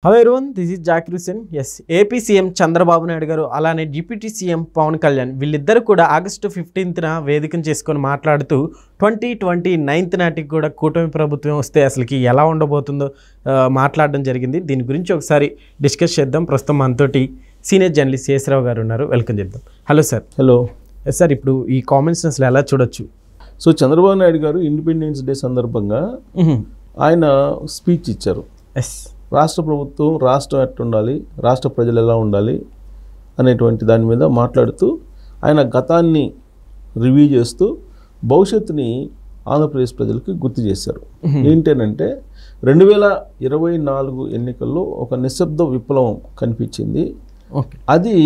Hello everyone, this is Zakir Hussain. Yes, AP CM Chandrababu Naidu garu అలానే deputy CM Pawan Kalyan వీళ్ళిద్దరు కూడా ఆగస్టు 15న వేదికను చేసుకొని మాట్లాడుతూ 2029 నాటికి కూడా కూటమి ప్రభుత్వం వస్తే అసలుకి ఎలా ఉండబోతుందో మాట్లాడడం జరిగింది. దీని గురించి ఒకసారి డిస్కస్ చేద్దాం. ప్రస్తుతం మనతోటి సీనియర్ జర్నలిస్ట్ శేషరావు గారు ఉన్నారు. వెల్కమ్ చేద్దాం. Hello sir. హలో సార్, ఇప్పుడు ఈ కామెంట్స్ అసలు ఎలా చూడొచ్చు? సో చంద్రబాబు నాయుడు గారు ఇండిపెండెన్స్ డే సందర్భంగా ఆయన స్పీచ్ ఇచ్చారు. ఎస్, రాష్ట్ర ప్రభుత్వం రాష్ట్రం ఎట్లా ఉండాలి, రాష్ట్ర ప్రజలు ఎలా ఉండాలి అనేటువంటి దాని మీద మాట్లాడుతూ ఆయన గతాన్ని రివ్యూ చేస్తూ భవిష్యత్తుని ఆంధ్రప్రదేశ్ ప్రజలకి గుర్తు చేశారు. ఏంటంటే 2024 ఎన్నికల్లో ఒక నిశ్శబ్ద విప్లవం కనిపించింది. అది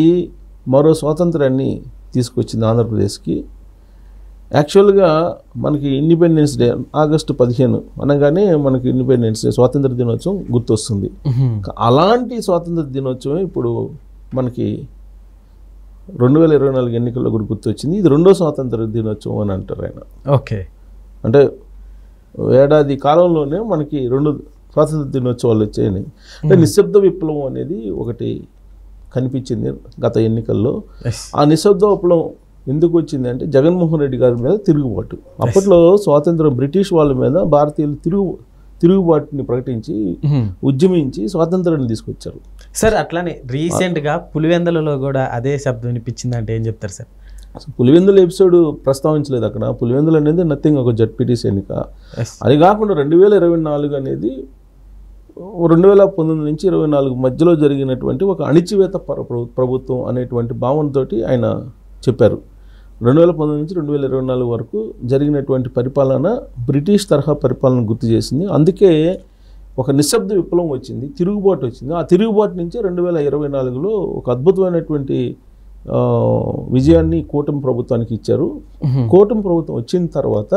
మరో స్వాతంత్రాన్ని తీసుకొచ్చింది ఆంధ్రప్రదేశ్కి. యాక్చువల్గా మనకి ఇండిపెండెన్స్ డే ఆగస్టు 15 అనగానే మనకి ఇండిపెండెన్స్ డే స్వాతంత్ర దినోత్సవం గుర్తొస్తుంది. అలాంటి స్వాతంత్ర దినోత్సవం ఇప్పుడు మనకి 2024 ఎన్నికల్లో కూడా గుర్తొచ్చింది. ఇది రెండో స్వాతంత్ర దినోత్సవం అని అంటారు ఆయన. ఓకే, అంటే ఏడాది కాలంలోనే మనకి 2 స్వాతంత్ర దినోత్సవాలు వచ్చాయని. అంటే నిశ్శబ్ద విప్లవం అనేది ఒకటి కనిపించింది గత ఎన్నికల్లో. ఆ నిశ్శబ్ద విప్లవం ఎందుకు వచ్చింది అంటే జగన్మోహన్ రెడ్డి గారి మీద తిరుగుబాటు. అప్పట్లో స్వాతంత్రం బ్రిటిష్ వాళ్ళ మీద భారతీయులు తిరుగుబాటుని ప్రకటించి ఉద్యమించి స్వాతంత్రాన్ని తీసుకొచ్చారు. సార్ అట్లానే రీసెంట్గా పులివెందులలో కూడా అదే శబ్దం వినిపించింది అంటే ఏం చెప్తారు సార్? పులివెందుల ఎపిసోడ్ ప్రస్తావించలేదు అక్కడ. పులివెందులు అనేది నథింగ్, ఒక జడ్పీటీసీ ఎన్నిక. అది కాకుండా 2024 అనేది 2019 నుంచి 2024 మధ్యలో జరిగినటువంటి ఒక అణిచివేత ప్రభుత్వం అనేటువంటి భావనతోటి ఆయన చెప్పారు. 2019 నుంచి 2024 వరకు జరిగినటువంటి పరిపాలన బ్రిటిష్ తరహా పరిపాలన గుర్తు చేసింది. అందుకే ఒక నిశ్శబ్ద విప్లవం వచ్చింది, తిరుగుబాటు వచ్చింది. ఆ తిరుగుబాటు నుంచి 2024లో ఒక అద్భుతమైనటువంటి విజయాన్ని కూటమి ప్రభుత్వానికి ఇచ్చారు. కూటమి ప్రభుత్వం వచ్చిన తర్వాత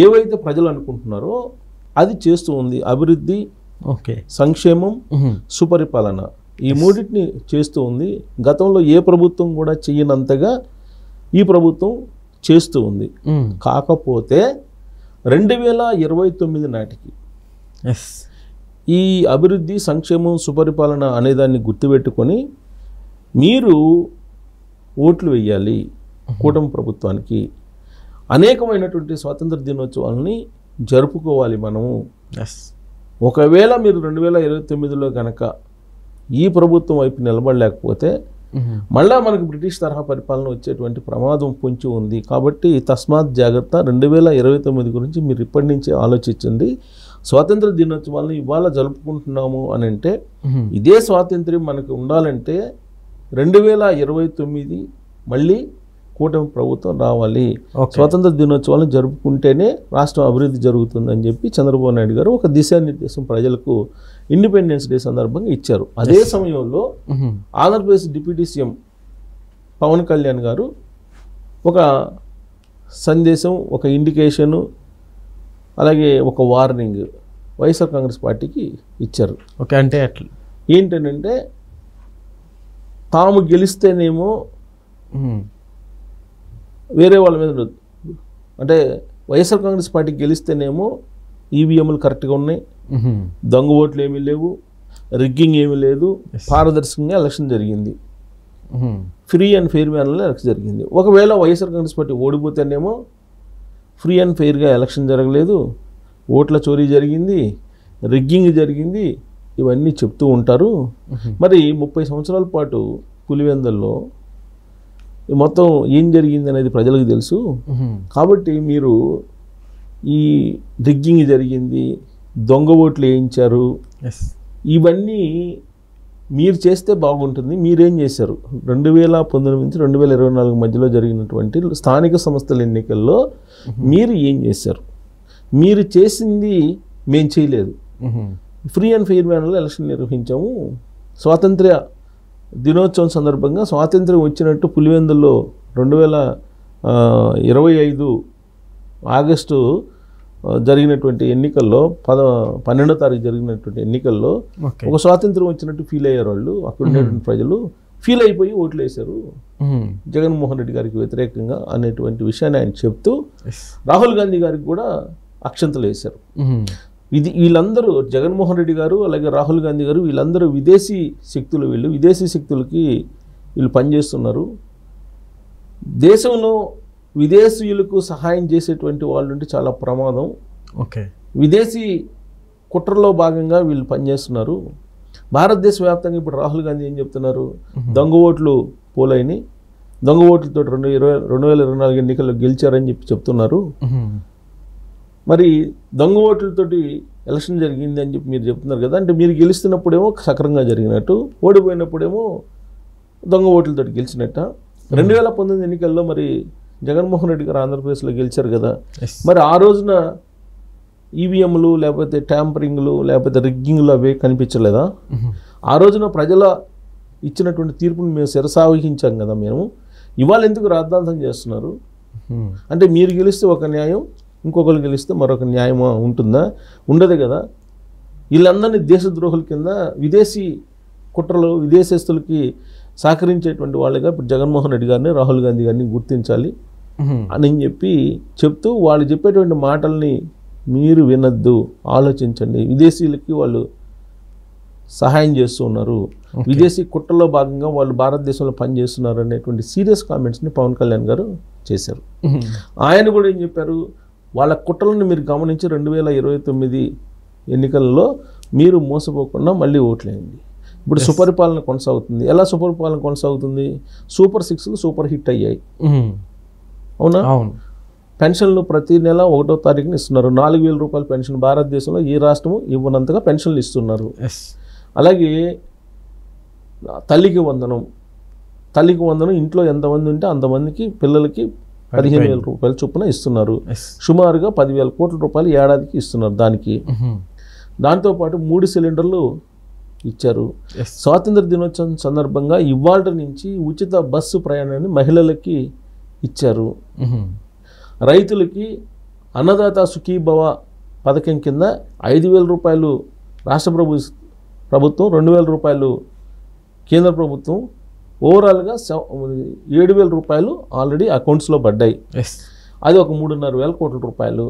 ఏవైతే ప్రజలు అనుకుంటున్నారో అది చేస్తూ ఉంది. అభివృద్ధి, సంక్షేమం, సుపరిపాలన, ఈ మూడింటిని చేస్తూ ఉంది. గతంలో ఏ ప్రభుత్వం కూడా చెయ్యనంతగా ఈ ప్రభుత్వం చేస్తూ ఉంది. కాకపోతే 2029 నాటికి ఈ అభివృద్ధి, సంక్షేమం, సుపరిపాలన అనేదాన్ని గుర్తుపెట్టుకొని మీరు ఓట్లు వేయాలి కూటమి ప్రభుత్వానికి. అనేకమైనటువంటి స్వాతంత్ర దినోత్సవాలని జరుపుకోవాలి మనము. ఒకవేళ మీరు 2029లో కనుక ఈ ప్రభుత్వం వైపు నిలబడలేకపోతే మళ్ళా మనకు బ్రిటిష్ తరహా పరిపాలన వచ్చేటువంటి ప్రమాదం పొంచి ఉంది. కాబట్టి తస్మాత్ జాగ్రత్త. 2029 గురించి మీరు ఇప్పటి నుంచే ఆలోచించండి. స్వాతంత్ర దినోత్సవాలను ఇవాళ జరుపుకుంటున్నాము అని అంటే ఇదే స్వాతంత్ర్యం మనకు ఉండాలంటే 2029 మళ్ళీ కూటమి ప్రభుత్వం రావాలి. స్వాతంత్ర దినోత్సవాలను జరుపుకుంటేనే రాష్ట్రం అభివృద్ధి జరుగుతుందని చెప్పి చంద్రబాబు నాయుడు గారు ఒక దిశానిర్దేశం ప్రజలకు ఇండిపెండెన్స్ డే సందర్భంగా ఇచ్చారు. అదే సమయంలో ఆంధ్రప్రదేశ్ డిప్యూటీ సీఎం పవన్ కళ్యాణ్ గారు ఒక సందేశం, ఒక ఇండికేషను, అలాగే ఒక వార్నింగ్ వైఎస్ఆర్ కాంగ్రెస్ పార్టీకి ఇచ్చారు. ఓకే, అంటే అట్లా ఏంటంటే తాము గెలిస్తేనేమో వేరే వాళ్ళ మీద, అంటే వైఎస్ఆర్ కాంగ్రెస్ పార్టీ గెలిస్తేనేమో ఈవీఎంలు కరెక్ట్గా ఉన్నాయి, దొంగ ఓట్లు ఏమీ లేవు, రిగ్గింగ్ ఏమీ లేదు, పారదర్శకంగా ఎలక్షన్ జరిగింది, ఫ్రీ అండ్ ఫెయిర్ మేనర్లో ఎలక్షన్ జరిగింది. ఒకవేళ వైఎస్ఆర్ కాంగ్రెస్ పార్టీ ఓడిపోతేనేమో ఫ్రీ అండ్ ఫెయిర్గా ఎలక్షన్ జరగలేదు, ఓట్ల చోరీ జరిగింది, రిగ్గింగ్ జరిగింది, ఇవన్నీ చెప్తూ ఉంటారు. మరి 30 సంవత్సరాల పాటు పులివెందుల్లో మొత్తం ఏం జరిగింది అనేది ప్రజలకు తెలుసు. కాబట్టి మీరు ఈ రిగ్గింగ్ జరిగింది, దొంగ ఓట్లు వేయించారు, ఇవన్నీ మీరు చేస్తే బాగుంటుంది. మీరేం చేశారు? 2019 నుంచి 2024 మధ్యలో జరిగినటువంటి స్థానిక సంస్థల ఎన్నికల్లో మీరు ఏం చేశారు? మీరు చేసింది మేము చేయలేదు. ఫ్రీ అండ్ ఫెయిర్ మేనర్లో ఎలక్షన్ నిర్వహించాము. స్వాతంత్ర్య దినోత్సవం సందర్భంగా స్వాతంత్ర్యం వచ్చినట్టు పులివెందుల్లో 2025 ఆగస్టు జరిగినటువంటి ఎన్నికల్లో 12వ తారీఖు జరిగినటువంటి ఎన్నికల్లో ఒక స్వాతంత్ర్యం వచ్చినట్టు ఫీల్ అయ్యారు వాళ్ళు. అక్కడ ఉండేటువంటి ప్రజలు ఫీల్ అయిపోయి ఓట్లు వేశారు జగన్మోహన్ రెడ్డి గారికి వ్యతిరేకంగా అనేటువంటి విషయాన్ని ఆయన చెప్తూ రాహుల్ గాంధీ గారికి కూడా అక్షంతలు వేశారు. వీళ్ళందరూ జగన్మోహన్ రెడ్డి గారు అలాగే రాహుల్ గాంధీ గారు వీళ్ళందరూ విదేశీ శక్తులు. విదేశీ శక్తులకి వీళ్ళు పనిచేస్తున్నారు. దేశంలో విదేశీయులకు సహాయం చేసేటువంటి వాళ్ళు అంటే చాలా ప్రమాదం. ఓకే, విదేశీ కుట్రలో భాగంగా వీళ్ళు పనిచేస్తున్నారు. భారతదేశ వ్యాప్తంగా ఇప్పుడు రాహుల్ గాంధీ ఏం చెప్తున్నారు, దొంగ ఓట్లు పోలైని, దొంగ ఓట్లతో 2024 ఎన్నికల్లో గెలిచారని చెప్తున్నారు. మరి దొంగ ఓట్లతోటి ఎలక్షన్ జరిగింది అని చెప్పి మీరు చెప్తున్నారు కదా. అంటే మీరు గెలుస్తున్నప్పుడేమో సక్రంగా జరిగినట్టు, ఓడిపోయినప్పుడేమో దొంగ ఓట్లతో గెలిచినట్ట. 2019 ఎన్నికల్లో మరి జగన్మోహన్ రెడ్డి గారు ఆంధ్రప్రదేశ్లో గెలిచారు కదా. మరి ఆ రోజున ఈవీఎంలు లేకపోతే ట్యాంపరింగ్లు లేకపోతే రిగ్గింగ్లు అవే కనిపించలేదా? ఆ రోజున ప్రజల ఇచ్చినటువంటి తీర్పుని మేము శిరసావహించాం కదా. మేము ఇవాళ ఎందుకు రాద్ధాంతం చేస్తున్నారు? అంటే మీరు గెలిస్తే ఒక న్యాయం, ఇంకొకరు గెలిస్తే మరొక న్యాయం ఉంటుందా? ఉండదు కదా. వీళ్ళందరినీ దేశద్రోహుల కింద, విదేశీ కుట్రలు, విదేశస్తులకి సహకరించేటువంటి వాళ్ళుగా ఇప్పుడు జగన్మోహన్ రెడ్డి గారిని, రాహుల్ గాంధీ గారిని గుర్తించాలి అని చెప్తూ వాళ్ళు చెప్పేటువంటి మాటల్ని మీరు వినద్దు, ఆలోచించండి. విదేశీయులకి వాళ్ళు సహాయం చేస్తూ ఉన్నారు, విదేశీ కుట్రలో భాగంగా వాళ్ళు భారతదేశంలో పనిచేస్తున్నారు అనేటువంటి సీరియస్ కామెంట్స్ని పవన్ కళ్యాణ్ గారు చేశారు. ఆయన కూడా ఏం చెప్పారు, వాళ్ళ కుట్రలను మీరు గమనించి 2029 ఎన్నికల్లో మీరు మోసపోకుండా మళ్ళీ ఓట్లేయండి. ఇప్పుడు సుపరిపాలన కొనసాగుతుంది. ఎలా సుపరిపాలన కొనసాగుతుంది? సూపర్ 6లు సూపర్ హిట్ అయ్యాయి, అవునా? అవును. పెన్షన్లు ప్రతి నెల 1వ తారీఖున ఇస్తున్నారు. 4,000 రూపాయల పెన్షన్ భారతదేశంలో ఏ రాష్ట్రము ఇవ్వనంతగా పెన్షన్లు ఇస్తున్నారు. అలాగే తల్లికి వందనం ఇంట్లో ఎంతమంది ఉంటే అంతమందికి పిల్లలకి 15,000 రూపాయల చొప్పున ఇస్తున్నారు. సుమారుగా 10,000 కోట్ల రూపాయలు ఏడాదికి ఇస్తున్నారు. దాంతోపాటు 3 సిలిండర్లు ఇచ్చారు. స్వాతంత్ర దినోత్సవం సందర్భంగా ఇవాళ నుంచి ఉచిత బస్సు ప్రయాణాన్ని మహిళలకి ఇచ్చారు. రైతులకి అన్నదాత సుఖీభవ పథకం కింద 5,000 రూపాయలు రాష్ట్ర ప్రభుత్వం, 2,000 రూపాయలు కేంద్ర ప్రభుత్వం, ఓవరాల్గా 7,000 రూపాయలు ఆల్రెడీ అకౌంట్స్లో పడ్డాయి. అది ఒక 3,500 కోట్ల రూపాయలు.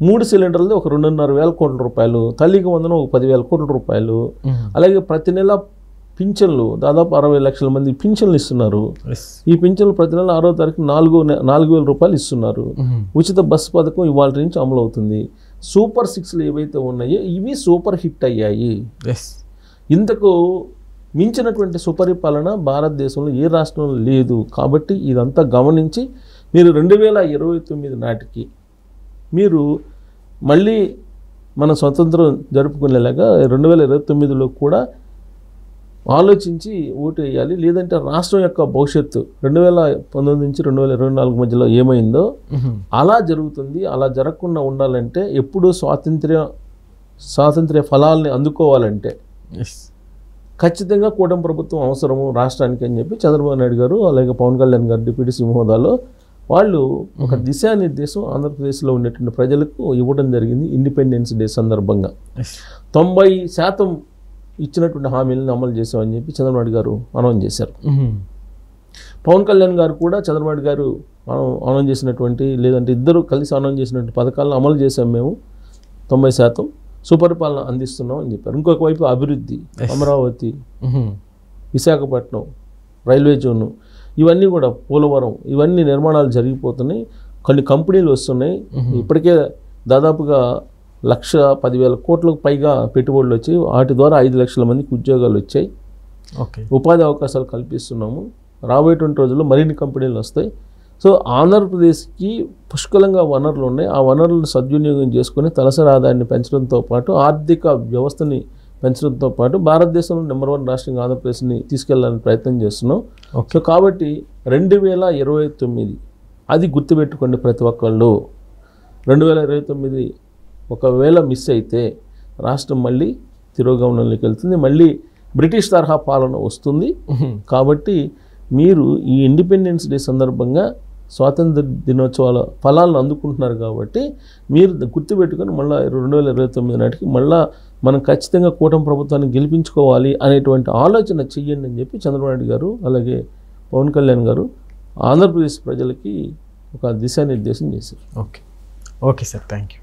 3 సిలిండర్లది ఒక 2,500 కోట్ల రూపాయలు. తల్లికి వందనం ఒక 10,000 కోట్ల రూపాయలు. అలాగే ప్రతి నెల పింఛన్లు దాదాపు 60 లక్షల మంది పింఛన్లు ఇస్తున్నారు. ఈ పింఛన్లు ప్రతి నెల 6వ తారీఖు 4,000 రూపాయలు ఇస్తున్నారు. ఉచిత బస్సు పథకం ఇవాళ నుంచి అమలు అవుతుంది. సూపర్ 6లు ఏవైతే ఉన్నాయో ఇవి సూపర్ హిట్ అయ్యాయి. ఇంతకు మించినటువంటి సుపరిపాలన భారతదేశంలో ఏ రాష్ట్రంలో లేదు. కాబట్టి ఇదంతా గమనించి మీరు 2029 నాటికి మీరు మళ్ళీ మన స్వతంత్రం జరుపుకునేలాగా 2029లో కూడా ఆలోచించి ఓటు వేయాలి. లేదంటే రాష్ట్రం యొక్క భవిష్యత్తు 2019 నుంచి 2024 మధ్యలో ఏమైందో అలా జరుగుతుంది. అలా జరగకుండా ఉండాలంటే ఎప్పుడూ స్వాతంత్ర్య ఫలాల్ని అందుకోవాలంటే ఖచ్చితంగా కూటమి ప్రభుత్వం అవసరము రాష్ట్రానికి అని చెప్పి చంద్రబాబు నాయుడు గారు అలాగే పవన్ కళ్యాణ్ గారు డిప్యూటీ సీఎం హోదాలో వాళ్ళు ఒక దిశానిర్దేశం ఆంధ్రప్రదేశ్లో ఉండేటువంటి ప్రజలకు ఇవ్వడం జరిగింది. ఇండిపెండెన్స్ డే సందర్భంగా 90% ఇచ్చినటువంటి హామీలను అమలు చేసామని చెప్పి చంద్రబాబు గారు అనౌన్స్ చేశారు. పవన్ కళ్యాణ్ గారు కూడా చంద్రబాబు గారు అనౌన్స్ చేసినటువంటి లేదంటే ఇద్దరు కలిసి అనౌన్స్ చేసినటువంటి పథకాలను అమలు చేసాం మేము, 90% సుపరిపాలన అందిస్తున్నాం అని చెప్పారు. ఇంకొక వైపు అభివృద్ధి, అమరావతి, విశాఖపట్నం రైల్వే జోను, ఇవన్నీ కూడా పోలవరం, ఇవన్నీ నిర్మాణాలు జరిగిపోతున్నాయి. కొన్ని కంపెనీలు వస్తున్నాయి. ఇప్పటికే దాదాపుగా 1,10,000 కోట్లకు పైగా పెట్టుబడులు వచ్చాయి. వాటి ద్వారా 5 లక్షల మందికి ఉద్యోగాలు వచ్చాయి. ఉపాధి అవకాశాలు కల్పిస్తున్నాము. రాబోయేటువంటి రోజుల్లో మరిన్ని కంపెనీలు వస్తాయి. సో ఆంధ్రప్రదేశ్కి పుష్కలంగా వనరులు ఉన్నాయి. ఆ వనరులను సద్వినియోగం చేసుకుని తలసరి ఆదాయాన్ని పెంచడంతో పాటు ఆర్థిక వ్యవస్థని పెంచడంతో పాటు భారతదేశంలో నెంబర్ 1 రాష్ట్రంగా ఆంధ్రప్రదేశ్ని తీసుకెళ్లాలని ప్రయత్నం చేస్తున్నాం. సో కాబట్టి 2029 అది గుర్తుపెట్టుకోండి ప్రతి ఒక్కళ్ళు. 2029 ఒకవేళ మిస్ అయితే రాష్ట్రం మళ్ళీ తిరోగమనంలోకి వెళ్తుంది, మళ్ళీ బ్రిటిష్ తరహా పాలన వస్తుంది. కాబట్టి మీరు ఈ ఇండిపెండెన్స్ డే సందర్భంగా స్వాతంత్ర దినోత్సవాల ఫలాలను అందుకుంటున్నారు. కాబట్టి మీరు గుర్తుపెట్టుకొని మళ్ళీ 2029 నాటికి మళ్ళీ మనం ఖచ్చితంగా కూటమి ప్రభుత్వాన్ని గెలిపించుకోవాలి అనేటువంటి ఆలోచన చెయ్యండి అని చెప్పి చంద్రబాబు నాయుడు గారు అలాగే పవన్ కళ్యాణ్ గారు ఆంధ్రప్రదేశ్ ప్రజలకి ఒక దిశానిర్దేశం చేశారు. Okay sir, thank you.